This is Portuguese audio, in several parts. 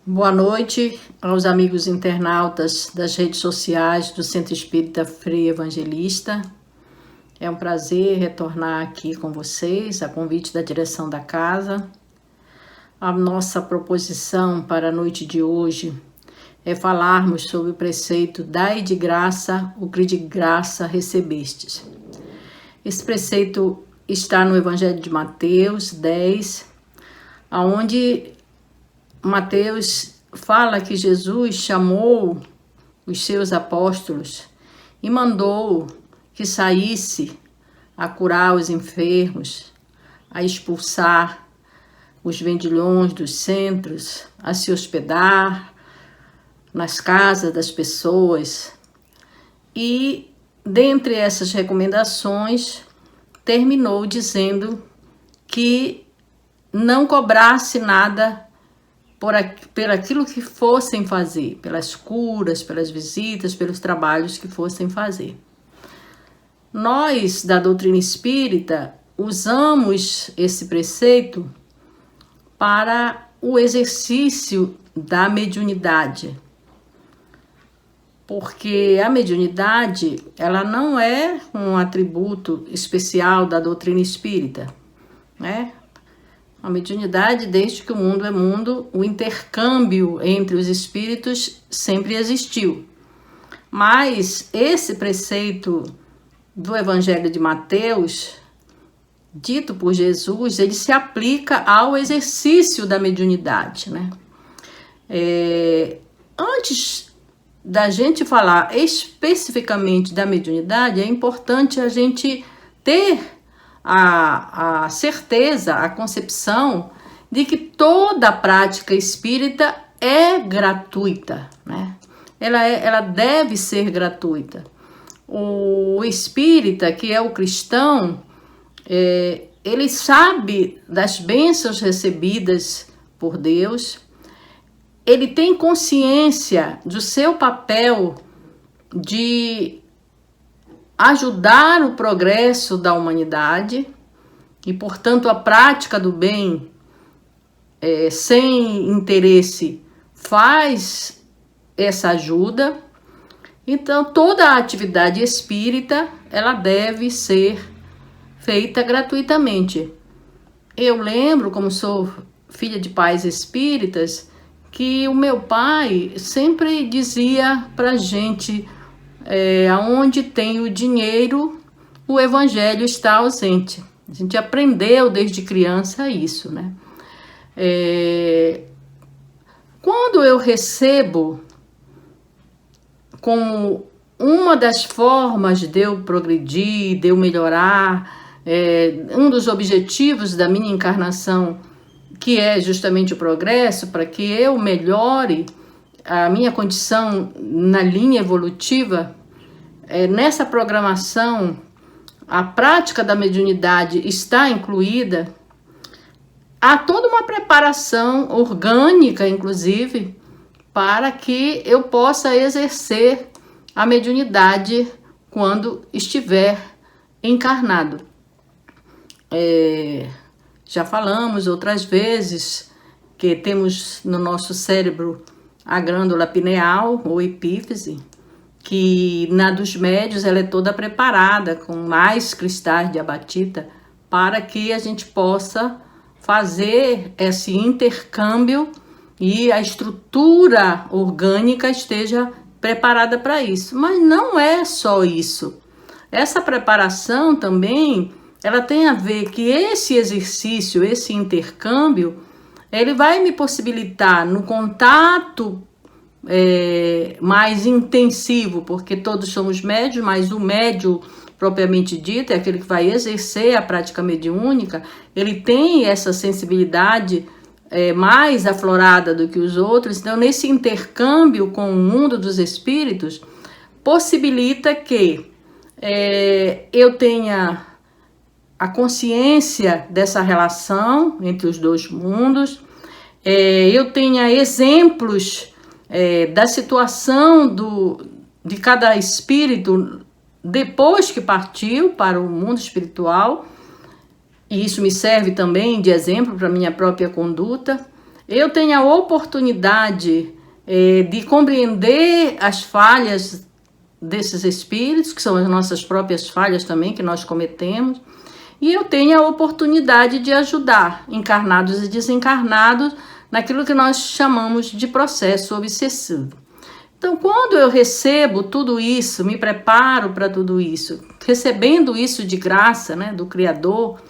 Boa noite aos amigos internautas das redes sociais do Centro Espírita Frei Evangelista. É um prazer retornar aqui com vocês, a convite da direção da casa. A nossa proposição para a noite de hoje é falarmos sobre o preceito Dai de graça o que de graça recebestes. Esse preceito está no Evangelho de Mateus 10, onde Mateus fala que Jesus chamou os seus apóstolos e mandou que saísse a curar os enfermos, a expulsar os vendilhões dos centros, a se hospedar nas casas das pessoas. E, dentre essas recomendações, terminou dizendo que não cobrasse nada por aquilo que fossem fazer, pelas curas, pelas visitas, pelos trabalhos que fossem fazer. Nós, da doutrina espírita, usamos esse preceito para o exercício da mediunidade. Porque a mediunidade, ela não é um atributo especial da doutrina espírita, né? A mediunidade, desde que o mundo é mundo, o intercâmbio entre os espíritos sempre existiu. Mas esse preceito do Evangelho de Mateus, dito por Jesus, ele se aplica ao exercício da mediunidade, né? Antes da gente falar especificamente da mediunidade, é importante a gente ter a certeza, a concepção de que toda a prática espírita é gratuita, né? Ela deve ser gratuita. O espírita, que é o cristão, ele sabe das bênçãos recebidas por Deus, ele tem consciência do seu papel de ajudar o progresso da humanidade e, portanto, a prática do bem sem interesse faz essa ajuda. Então, toda a atividade espírita, ela deve ser feita gratuitamente. Eu lembro, como sou filha de pais espíritas, que o meu pai sempre dizia pra gente: aonde tem o dinheiro, o evangelho está ausente. A gente aprendeu desde criança isso, né? Quando eu recebo como uma das formas de eu progredir, de eu melhorar, um dos objetivos da minha encarnação, que é justamente o progresso, para que eu melhore a minha condição na linha evolutiva, nessa programação, a prática da mediunidade está incluída. Há toda uma preparação orgânica, inclusive, para que eu possa exercer a mediunidade quando estiver encarnado. Já falamos outras vezes que temos no nosso cérebro a glândula pineal ou epífise, que na dos médios ela é toda preparada com mais cristais de abatita para que a gente possa fazer esse intercâmbio e a estrutura orgânica esteja preparada para isso. Mas não é só isso. Essa preparação também, ela tem a ver que esse exercício, esse intercâmbio, ele vai me possibilitar no contato mais intensivo, porque todos somos médios, mas o médio propriamente dito é aquele que vai exercer a prática mediúnica, ele tem essa sensibilidade mais aflorada do que os outros. Então, nesse intercâmbio com o mundo dos espíritos, possibilita que eu tenha a consciência dessa relação entre os dois mundos, eu tenha exemplos da situação de cada espírito depois que partiu para o mundo espiritual, e isso me serve também de exemplo para a minha própria conduta. eu tenho a oportunidade de compreender as falhas desses espíritos, que são as nossas próprias falhas também, que nós cometemos, e eu tenho a oportunidade de ajudar encarnados e desencarnados naquilo que nós chamamos de processo obsessivo. Então, quando eu recebo tudo isso, me preparo para tudo isso, recebendo isso de graça, né, do Criador,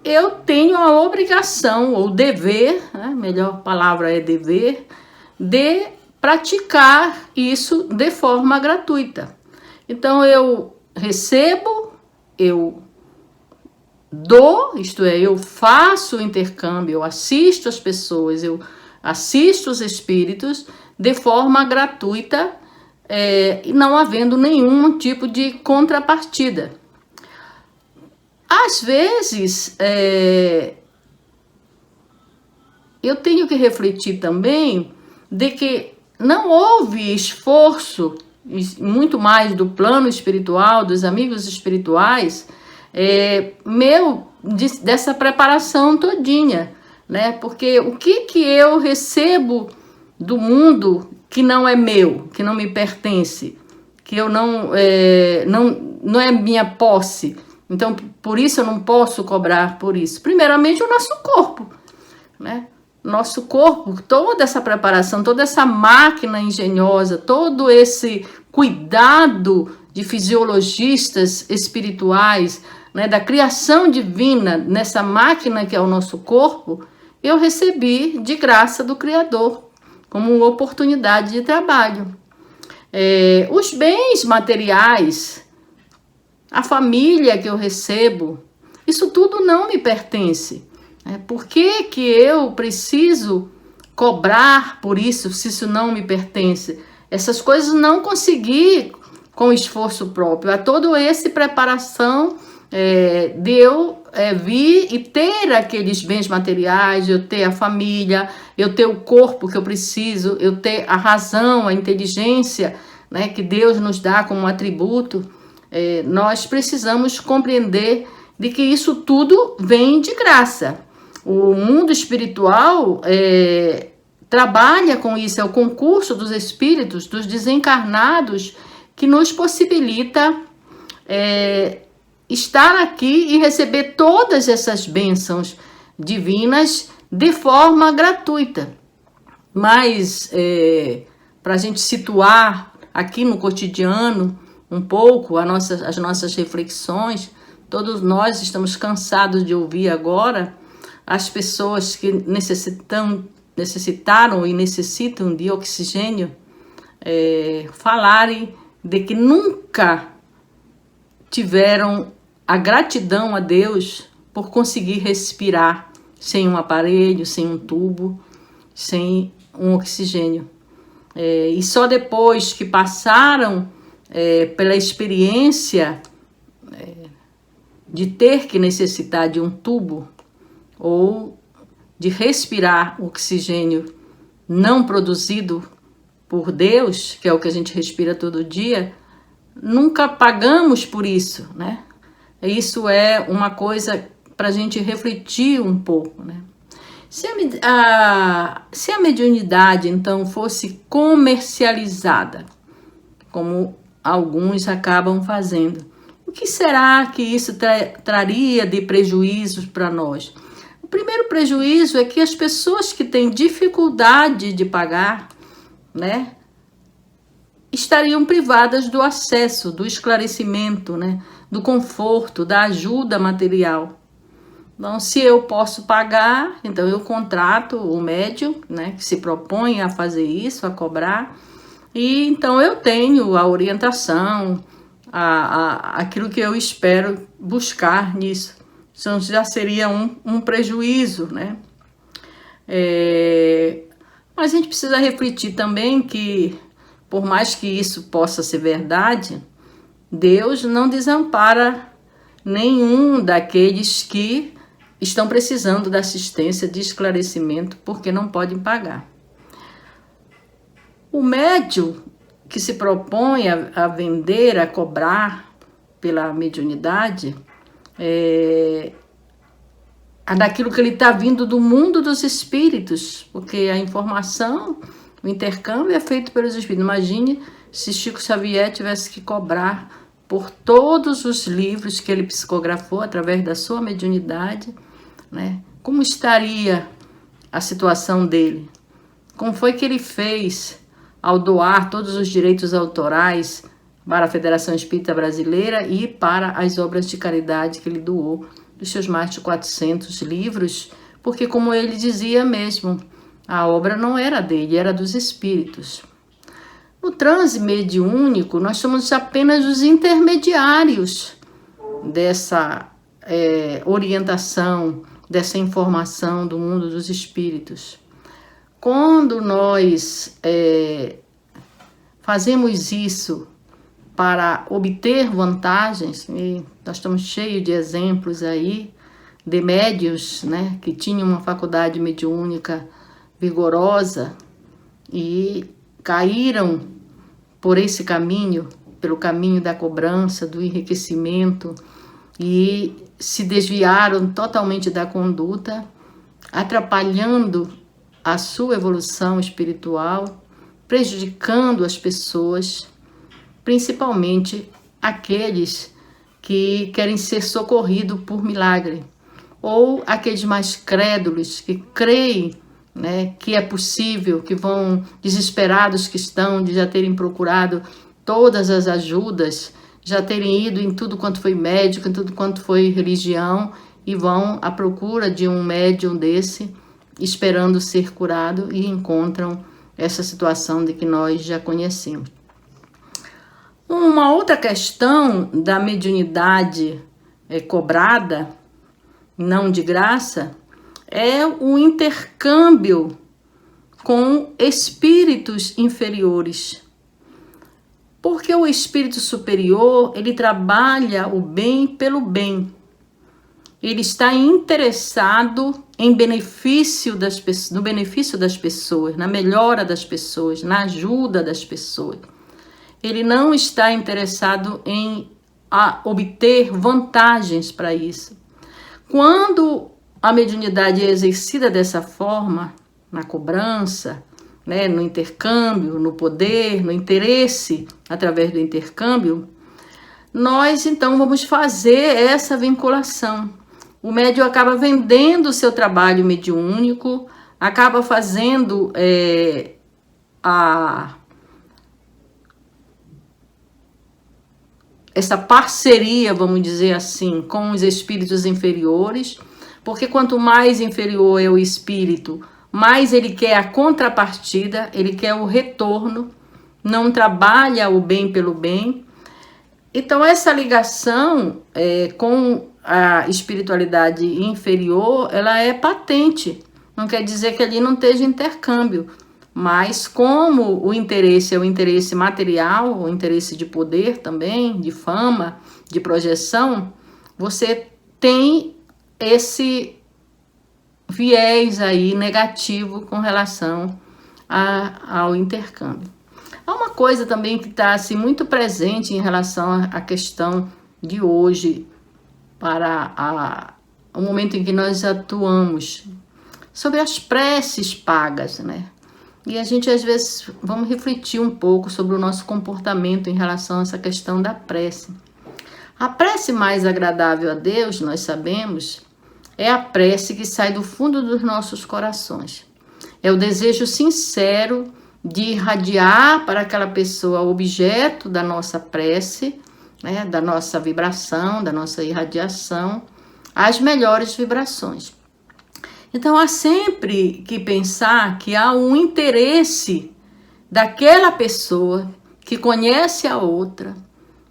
eu tenho a obrigação, ou dever, né, melhor palavra é dever, de praticar isso de forma gratuita. Então, eu recebo, eu dou, isto é, eu faço o intercâmbio, eu assisto as pessoas, eu assisto os espíritos de forma gratuita, não havendo nenhum tipo de contrapartida. Às vezes, eu tenho que refletir também de que não houve esforço, muito mais do plano espiritual, dos amigos espirituais, dessa preparação todinha, né? Porque o que eu recebo do mundo que não é meu, que não me pertence, que eu não é minha posse, então por isso eu não posso cobrar por isso. Primeiramente o nosso corpo, né? Nosso corpo, toda essa preparação, toda essa máquina engenhosa, todo esse cuidado de fisiologistas espirituais, né, da criação divina nessa máquina que é o nosso corpo, eu recebi de graça do Criador, como uma oportunidade de trabalho. Os bens materiais, a família que eu recebo, isso tudo não me pertence. Por que eu preciso cobrar por isso, se isso não me pertence? Essas coisas não consegui com esforço próprio. Há toda essa preparação de eu vir e ter aqueles bens materiais, eu ter a família, eu ter o corpo que eu preciso, eu ter a razão, a inteligência, né, que Deus nos dá como atributo. Nós precisamos compreender de que isso tudo vem de graça. O mundo espiritual trabalha com isso, é o concurso dos espíritos, dos desencarnados, que nos possibilita estar aqui e receber todas essas bênçãos divinas de forma gratuita. Mas, para a gente situar aqui no cotidiano um pouco as nossas reflexões, todos nós estamos cansados de ouvir agora as pessoas que necessitaram e necessitam de oxigênio falarem de que nunca tiveram a gratidão a Deus por conseguir respirar sem um aparelho, sem um tubo, sem um oxigênio. E só depois que passaram pela experiência de ter que necessitar de um tubo ou de respirar oxigênio não produzido por Deus, que é o que a gente respira todo dia, nunca pagamos por isso, né? Isso é uma coisa para a gente refletir um pouco, né? Se a mediunidade, então, fosse comercializada, como alguns acabam fazendo, o que será que isso traria de prejuízos para nós? O primeiro prejuízo é que as pessoas que têm dificuldade de pagar, né, estariam privadas do acesso, do esclarecimento, né, do conforto, da ajuda material. Então, se eu posso pagar, então eu contrato o médium, né, que se propõe a fazer isso, a cobrar, e então eu tenho a orientação, aquilo que eu espero buscar nisso. Então, já seria um prejuízo, né? Mas a gente precisa refletir também que, por mais que isso possa ser verdade, Deus não desampara nenhum daqueles que estão precisando da assistência de esclarecimento porque não podem pagar. O médium que se propõe a vender, a cobrar pela mediunidade, daquilo que ele está vindo do mundo dos espíritos, porque a informação, o intercâmbio é feito pelos espíritos. Imagine se Chico Xavier tivesse que cobrar por todos os livros que ele psicografou através da sua mediunidade, né? Como estaria a situação dele? Como foi que ele fez ao doar todos os direitos autorais para a Federação Espírita Brasileira e para as obras de caridade que ele doou dos seus mais de 400 livros? Porque, como ele dizia mesmo, a obra não era dele, era dos espíritos. No transe mediúnico, nós somos apenas os intermediários dessa orientação, dessa informação do mundo dos espíritos. Quando nós fazemos isso para obter vantagens, e nós estamos cheios de exemplos aí de médiuns, né, que tinham uma faculdade mediúnica vigorosa e caíram por esse caminho, pelo caminho da cobrança, do enriquecimento, e se desviaram totalmente da conduta, atrapalhando a sua evolução espiritual, prejudicando as pessoas, principalmente aqueles que querem ser socorridos por milagre, ou aqueles mais crédulos que creem, né, que é possível, que vão desesperados que estão de já terem procurado todas as ajudas, já terem ido em tudo quanto foi médico, em tudo quanto foi religião, e vão à procura de um médium desse, esperando ser curado, e encontram essa situação de que nós já conhecemos. Uma outra questão da mediunidade cobrada, não de graça, é o intercâmbio com espíritos inferiores. Porque o espírito superior, ele trabalha o bem pelo bem. Ele está interessado em benefício no benefício das pessoas, na melhora das pessoas, na ajuda das pessoas. Ele não está interessado em obter vantagens para isso. Quando a mediunidade é exercida dessa forma, na cobrança, né, no intercâmbio, no poder, no interesse, através do intercâmbio, nós então vamos fazer essa vinculação. O médium acaba vendendo o seu trabalho mediúnico, acaba fazendo essa parceria, vamos dizer assim, com os espíritos inferiores, porque quanto mais inferior é o espírito, mais ele quer a contrapartida, ele quer o retorno, não trabalha o bem pelo bem. Então essa ligação com a espiritualidade inferior, ela é patente, não quer dizer que ali não esteja intercâmbio, mas como o interesse é o interesse material, o interesse de poder também, de fama, de projeção, você tem esse viés aí negativo com relação ao intercâmbio. Há uma coisa também que está assim, muito presente em relação à questão de hoje, para o momento em que nós atuamos, sobre as preces pagas, né? E a gente, às vezes, vamos refletir um pouco sobre o nosso comportamento em relação a essa questão da prece. A prece mais agradável a Deus, nós sabemos, é a prece que sai do fundo dos nossos corações. É o desejo sincero de irradiar para aquela pessoa objeto da nossa prece, né, da nossa vibração, da nossa irradiação, as melhores vibrações. Então, há sempre que pensar que há um interesse daquela pessoa que conhece a outra,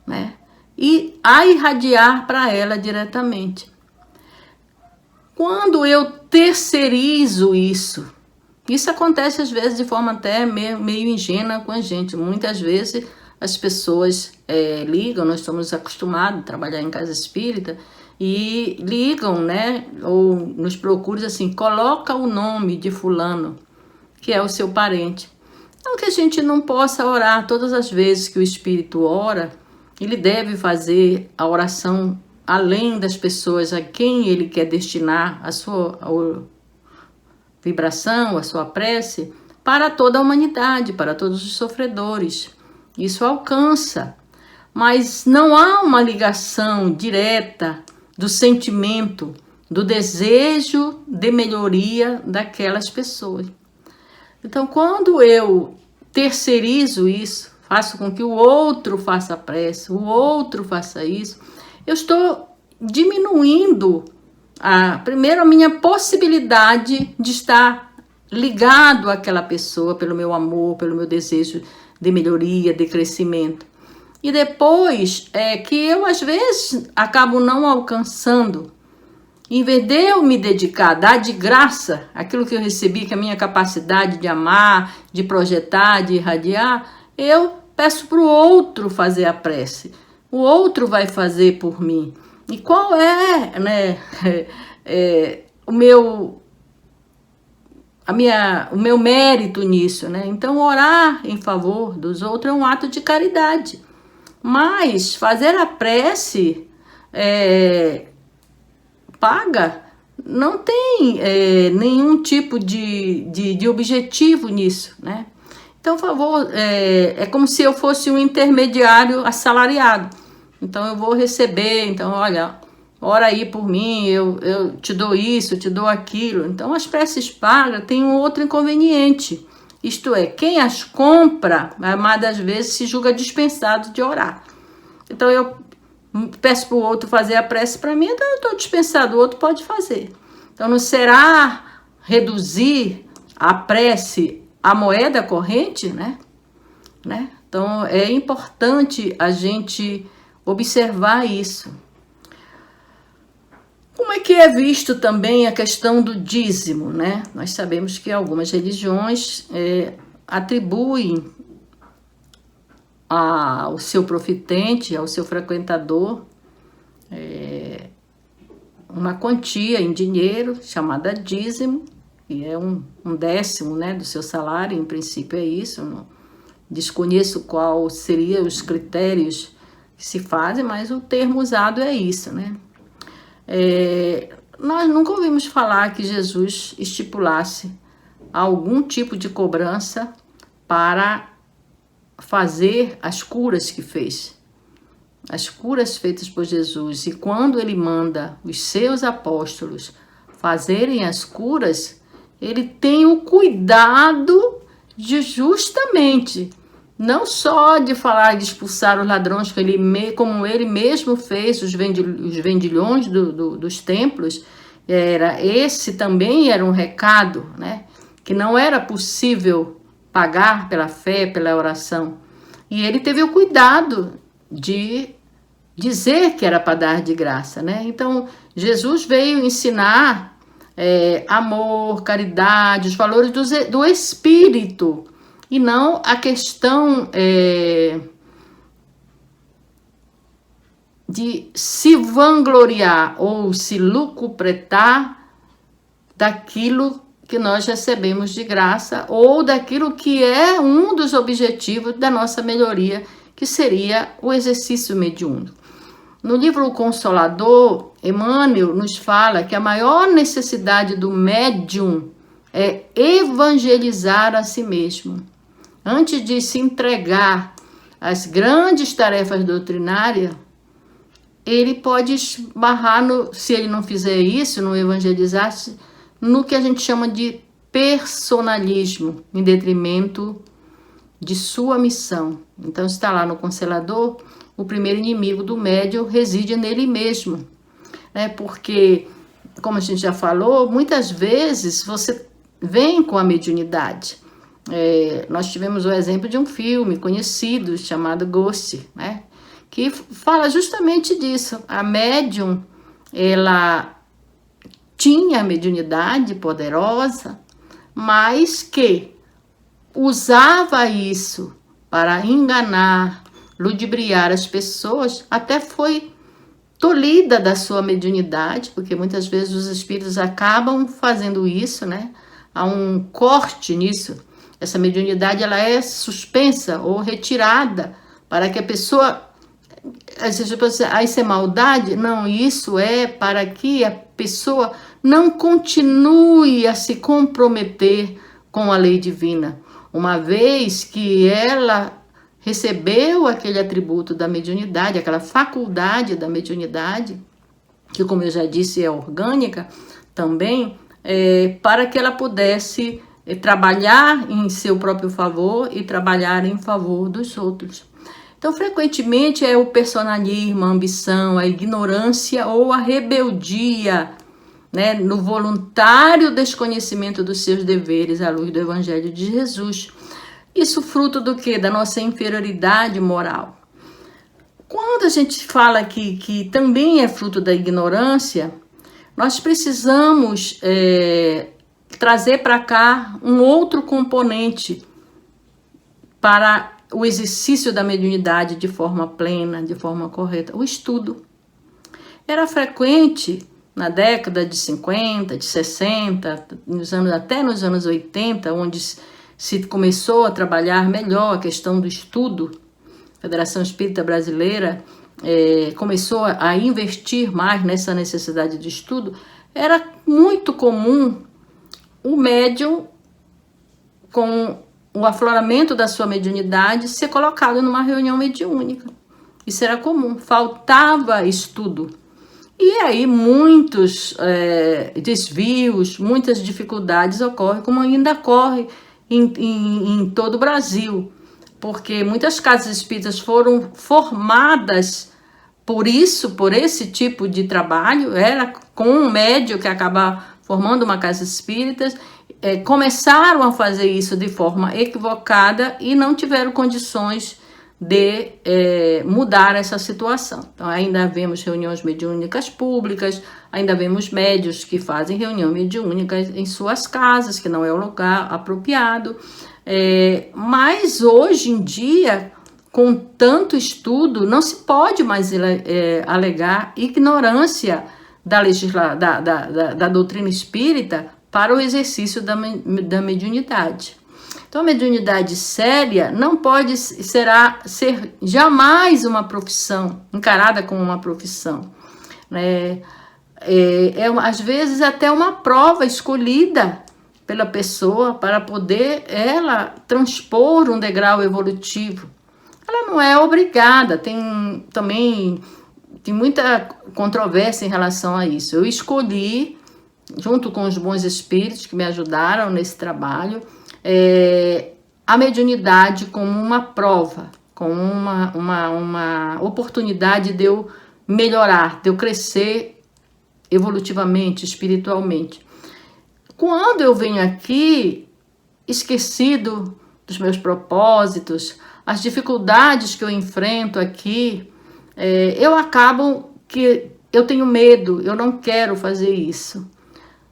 né, e a irradiar para ela diretamente. Quando eu terceirizo isso acontece às vezes de forma até meio ingênua com a gente. Muitas vezes as pessoas ligam, nós estamos acostumados a trabalhar em casa espírita, e ligam, né, ou nos procuram assim, coloca o nome de fulano, que é o seu parente. Não que a gente não possa orar todas as vezes que o espírito ora, ele deve fazer a oração além das pessoas a quem ele quer destinar a sua vibração, a sua prece, para toda a humanidade, para todos os sofredores. Isso alcança, mas não há uma ligação direta do sentimento, do desejo de melhoria daquelas pessoas. Então, quando eu terceirizo isso, faço com que o outro faça a prece, o outro faça isso, eu estou diminuindo, primeiro, a minha possibilidade de estar ligado àquela pessoa pelo meu amor, pelo meu desejo de melhoria, de crescimento. E depois, que eu, às vezes, acabo não alcançando. Em vez de eu me dedicar, dar de graça aquilo que eu recebi, que é a minha capacidade de amar, de projetar, de irradiar, eu peço para o outro fazer a prece. O outro vai fazer por mim. E qual é, né, o meu mérito nisso, né? Então, orar em favor dos outros é um ato de caridade. Mas fazer a prece paga não tem nenhum tipo de objetivo nisso, né? Então, por favor, é como se eu fosse um intermediário assalariado. Então, eu vou receber, então, olha, ora aí por mim, eu te dou isso, te dou aquilo. Então, as preces pagas têm um outro inconveniente. Isto é, quem as compra, a maioria das vezes, se julga dispensado de orar. Então, eu peço para o outro fazer a prece para mim, então eu estou dispensado, o outro pode fazer. Então, não será reduzir a prece à moeda corrente, né? Então, é importante a gente observar isso. Como é que é visto também a questão do dízimo, né? Nós sabemos que algumas religiões atribuem ao seu profitente, ao seu frequentador, uma quantia em dinheiro chamada dízimo, que é um décimo, né, do seu salário. Em princípio é isso. Não desconheço qual seriam os critérios que se fazem, mas o termo usado é isso, né? Nós nunca ouvimos falar que Jesus estipulasse algum tipo de cobrança para fazer as curas que fez. As curas feitas por Jesus. E quando ele manda os seus apóstolos fazerem as curas, ele tem o cuidado de justamente, não só de falar de expulsar os ladrões, como ele mesmo fez, os vendilhões dos templos. Esse também era um recado, né? Que não era possível pagar pela fé, pela oração. E ele teve o cuidado de dizer que era para dar de graça, né? Então, Jesus veio ensinar amor, caridade, os valores do espírito, e não a questão de se vangloriar ou se lucupletar daquilo que nós recebemos de graça, ou daquilo que é um dos objetivos da nossa melhoria, que seria o exercício mediúnico. No livro O Consolador, Emmanuel nos fala que a maior necessidade do médium é evangelizar a si mesmo. Antes de se entregar às grandes tarefas doutrinárias, ele pode esbarrar, se ele não fizer isso, não evangelizar-se, no que a gente chama de personalismo, em detrimento de sua missão. Então, está lá no Consolador, o primeiro inimigo do médium reside nele mesmo, né? Porque, como a gente já falou, muitas vezes você vem com a mediunidade. Nós tivemos o exemplo de um filme conhecido chamado Ghost, né? Que fala justamente disso. A médium, ela tinha mediunidade poderosa, mas que usava isso para enganar, ludibriar as pessoas, até foi tolhida da sua mediunidade, porque muitas vezes os espíritos acabam fazendo isso, né? Há um corte nisso. Essa mediunidade, ela é suspensa ou retirada para que a pessoa isso é maldade? Não, isso é para que a pessoa não continue a se comprometer com a lei divina, uma vez que ela recebeu aquele atributo da mediunidade, aquela faculdade da mediunidade, que, como eu já disse, é orgânica também, para que ela pudesse trabalhar em seu próprio favor e trabalhar em favor dos outros. Então, frequentemente é o personalismo, a ambição, a ignorância ou a rebeldia, né, no voluntário desconhecimento dos seus deveres à luz do Evangelho de Jesus. Isso fruto do quê? Da nossa inferioridade moral. Quando a gente fala que também é fruto da ignorância, nós precisamos trazer para cá um outro componente para o exercício da mediunidade de forma plena, de forma correta, o estudo. Era frequente na década de 50, de 60, até nos anos 80, onde se começou a trabalhar melhor a questão do estudo. A Federação Espírita Brasileira começou a investir mais nessa necessidade de estudo. Era muito comum o médium, com o afloramento da sua mediunidade, ser colocado numa reunião mediúnica. Isso era comum, faltava estudo. E aí muitos desvios, muitas dificuldades ocorrem, como ainda ocorre em todo o Brasil, porque muitas casas espíritas foram formadas por esse tipo de trabalho, era com um médium que acaba formando uma casa espírita, começaram a fazer isso de forma equivocada e não tiveram condições de mudar essa situação. Então, ainda vemos reuniões mediúnicas públicas, ainda vemos médios que fazem reunião mediúnica em suas casas, que não é o lugar apropriado. Mas hoje em dia, com tanto estudo, não se pode mais alegar ignorância da doutrina espírita para o exercício da mediunidade. Então, a mediunidade séria não pode ser jamais uma profissão, encarada como uma profissão. Às vezes até uma prova escolhida pela pessoa para poder ela transpor um degrau evolutivo. Ela não é obrigada, tem muita controvérsia em relação a isso. Eu escolhi, junto com os bons espíritos que me ajudaram nesse trabalho, a mediunidade como uma prova, como uma oportunidade de eu melhorar, de eu crescer evolutivamente, espiritualmente. Quando eu venho aqui, esquecido dos meus propósitos, as dificuldades que eu enfrento aqui, eu acabo que eu tenho medo, eu não quero fazer isso.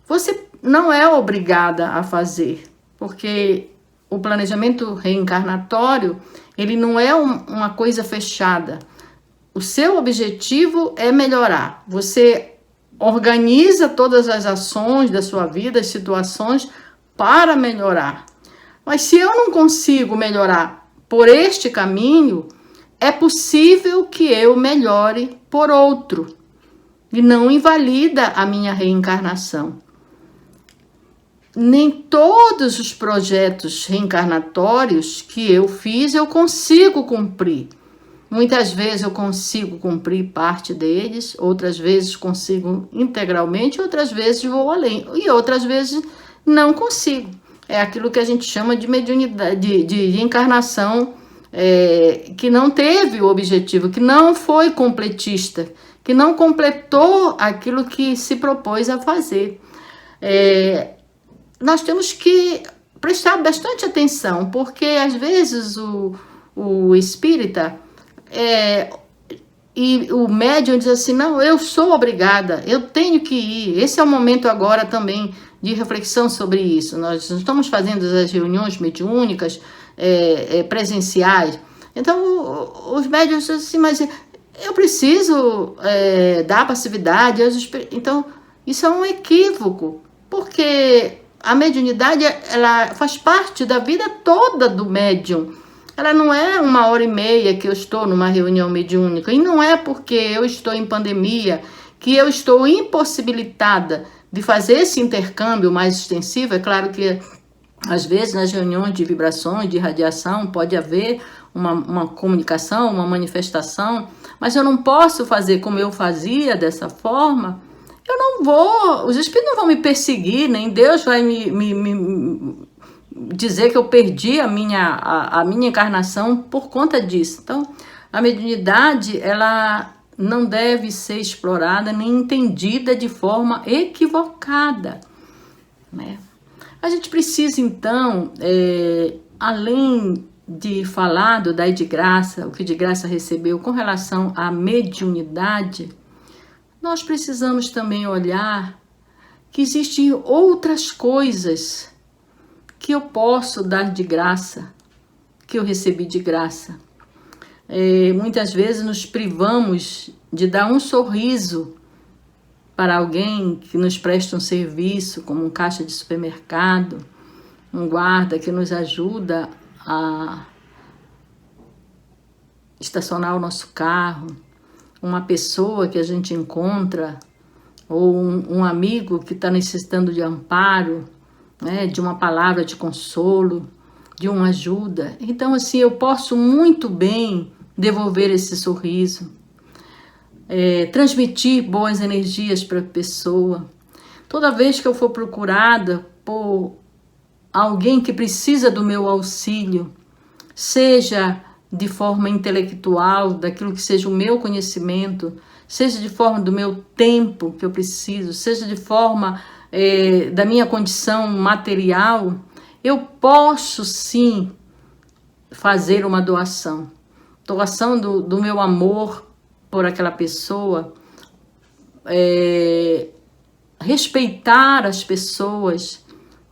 Você não é obrigada a fazer, porque o planejamento reencarnatório, ele não é uma coisa fechada. O seu objetivo é melhorar. Você organiza todas as ações da sua vida, as situações, para melhorar. Mas se eu não consigo melhorar por este caminho, é possível que eu melhore por outro. E não invalida a minha reencarnação. Nem todos os projetos reencarnatórios que eu fiz eu consigo cumprir. Muitas vezes eu consigo cumprir parte deles, outras vezes consigo integralmente, outras vezes vou além, e outras vezes não consigo. É aquilo que a gente chama de mediunidade, de encarnação que não teve o objetivo, que não foi completista, que não completou aquilo que se propôs a fazer. Nós temos que prestar bastante atenção, porque às vezes o espírita e o médium diz assim, não, eu sou obrigada, eu tenho que ir. Esse é o momento agora também de reflexão sobre isso. Nós estamos fazendo as reuniões mediúnicas presenciais. Então, os médiuns dizem assim, mas eu preciso dar passividade. Então, isso é um equívoco, porque a mediunidade ela faz parte da vida toda do médium. ela não é 1h30 que eu estou numa reunião mediúnica, e não é porque eu estou em pandemia que eu estou impossibilitada de fazer esse intercâmbio mais extensivo. É claro que às vezes nas reuniões de vibrações, de radiação, pode haver uma comunicação, uma manifestação, mas eu não posso fazer como eu fazia dessa forma. Eu não vou, os espíritos não vão me perseguir, nem Deus vai me dizer que eu perdi a minha encarnação por conta disso. Então, a mediunidade, ela não deve ser explorada nem entendida de forma equivocada, né? A gente precisa, então, além de falar do Dai de Graça, o que de graça recebeu com relação à mediunidade, nós precisamos também olhar que existem outras coisas que eu posso dar de graça, que eu recebi de graça. Muitas vezes nos privamos de dar um sorriso para alguém que nos presta um serviço, como um caixa de supermercado, um guarda que nos ajuda a estacionar o nosso carro, uma pessoa que a gente encontra, ou um amigo que está necessitando de amparo, né, de uma palavra de consolo, de uma ajuda. Então, assim, eu posso muito bem devolver esse sorriso, transmitir boas energias para a pessoa. Toda vez que eu for procurada por alguém que precisa do meu auxílio, seja de forma intelectual, daquilo que seja o meu conhecimento, seja de forma do meu tempo que eu preciso, seja de forma da minha condição material, eu posso sim fazer uma doação. Doação do meu amor por aquela pessoa, respeitar as pessoas,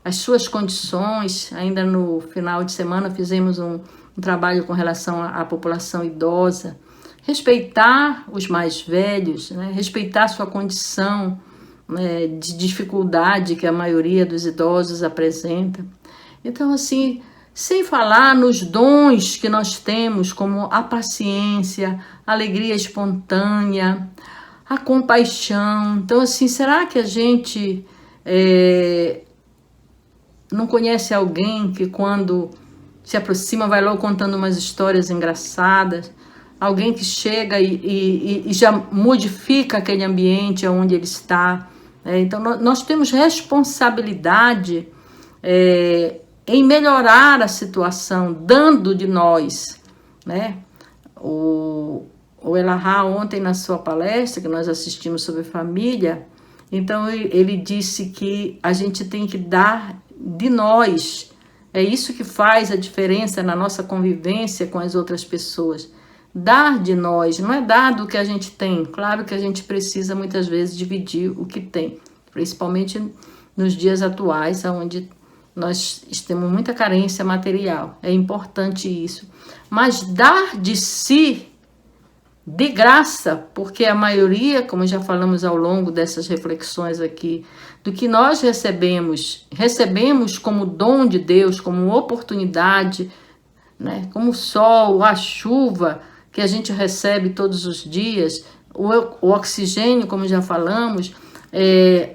as suas condições. Ainda no final de semana fizemos um trabalho com relação à população idosa. Respeitar os mais velhos, né? Respeitar a sua condição, né, de dificuldade que a maioria dos idosos apresenta. Então, assim, sem falar nos dons que nós temos, como a paciência, a alegria espontânea, a compaixão. Então, assim, será que a gente não conhece alguém que quando se aproxima vai logo contando umas histórias engraçadas? Alguém que chega e já modifica aquele ambiente onde ele está. Então, nós temos responsabilidade em melhorar a situação, dando de nós, né? O Elahá, ontem na sua palestra, que nós assistimos sobre família, então ele disse que a gente tem que dar de nós. É isso que faz a diferença na nossa convivência com as outras pessoas. Dar de nós, não é dar do que a gente tem. Claro que a gente precisa muitas vezes dividir o que tem, principalmente nos dias atuais, onde nós temos muita carência material. É importante isso. Mas dar de si, de graça, porque a maioria, como já falamos ao longo dessas reflexões aqui, do que nós recebemos como dom de Deus, como oportunidade, né? Como o sol, a chuva que a gente recebe todos os dias, o oxigênio, como já falamos,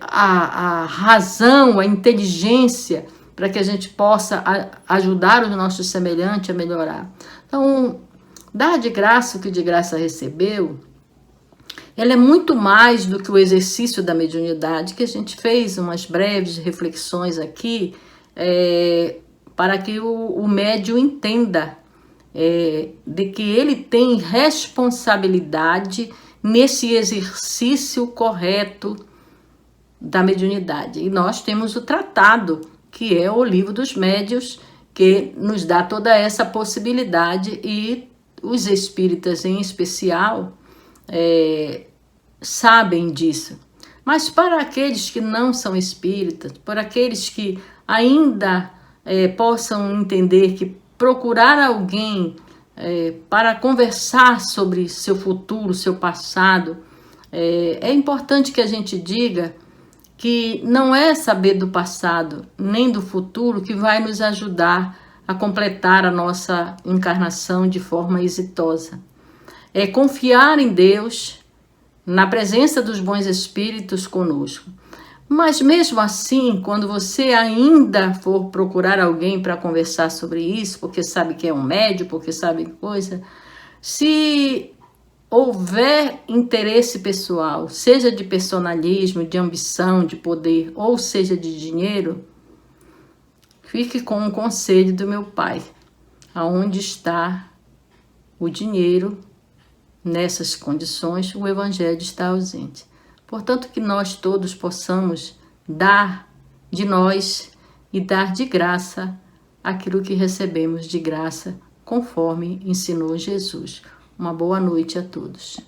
a razão, a inteligência, para que a gente possa ajudar os nossos semelhantes a melhorar. Então, dar de graça o que de graça recebeu, ela é muito mais do que o exercício da mediunidade, que a gente fez umas breves reflexões aqui, para que o médium entenda de que ele tem responsabilidade nesse exercício correto da mediunidade. E nós temos o tratado, que é o Livro dos Médiuns, que nos dá toda essa possibilidade, e os espíritas em especial sabem disso. Mas para aqueles que não são espíritas, para aqueles que ainda possam entender que procurar alguém para conversar sobre seu futuro, seu passado, é importante que a gente diga que não é saber do passado nem do futuro que vai nos ajudar a completar a nossa encarnação de forma exitosa. É confiar em Deus, na presença dos bons espíritos conosco. Mas mesmo assim, quando você ainda for procurar alguém para conversar sobre isso, porque sabe que é um médium, porque sabe coisa, se houver interesse pessoal, seja de personalismo, de ambição, de poder, ou seja de dinheiro, fique com o conselho do meu pai. Aonde está o dinheiro, nessas condições, o evangelho está ausente. Portanto, que nós todos possamos dar de nós e dar de graça aquilo que recebemos de graça, conforme ensinou Jesus. Uma boa noite a todos.